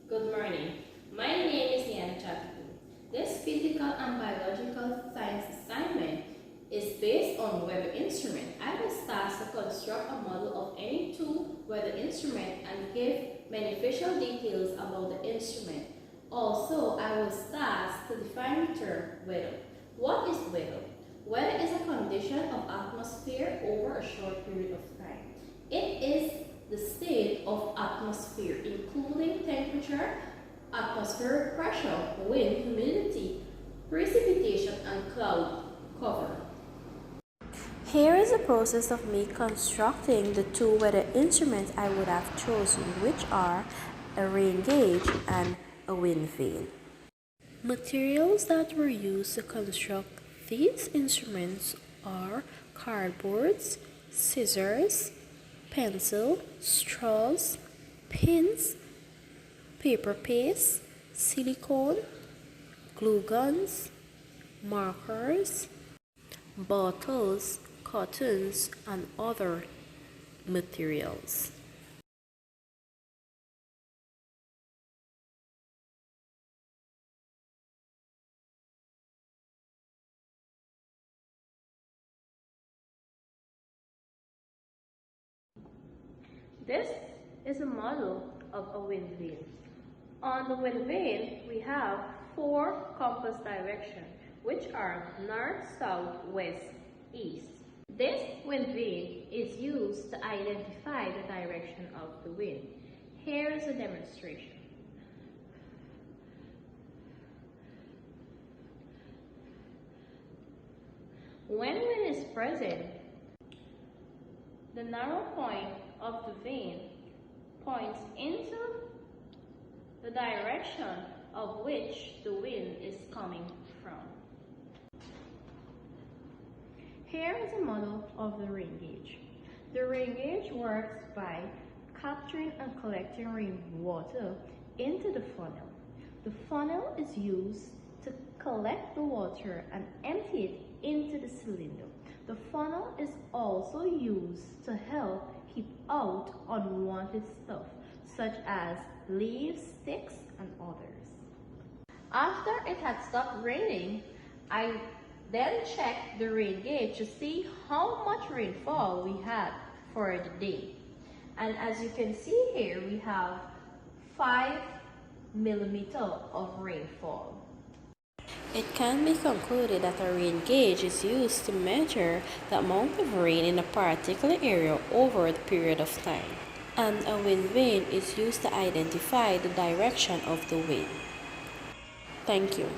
Good morning. My name is Yana Chapman. This physical and biological science assignment is based on weather instrument. I was tasked to construct a model of any two weather instrument and give beneficial details about the instrument. Also, I was tasked to define the term weather. What is weather? Weather is a condition of atmosphere over a short period of time. It is the state of atmosphere, including temperature, atmospheric pressure, wind, humidity, precipitation, and cloud cover. Here is the process of me constructing the two weather instruments I would have chosen, which are a rain gauge and a wind vane. Materials that were used to construct these instruments are cardboards, scissors, pencil, straws, pins, paper paste, silicone, glue guns, markers, bottles, cottons, and other materials. This is a model of a wind vane. On the wind vane, we have four compass directions, which are north, south, west, east. This wind vane is used to identify the direction of the wind. Here is a demonstration. When wind is present, the narrow point of the vane points into the direction of which the wind is coming from. Here is a model of the rain gauge. The rain gauge works by capturing and collecting rainwater into the funnel. The funnel is used to collect the water and empty it into the cylinder. The funnel is also used to help keep out unwanted stuff, such as leaves, sticks, and others. After it had stopped raining, I then checked the rain gauge to see how much rainfall we had for the day. And as you can see here, we have 5 millimeters of rainfall. It can be concluded that a rain gauge is used to measure the amount of rain in a particular area over a period of time, and a wind vane is used to identify the direction of the wind. Thank you.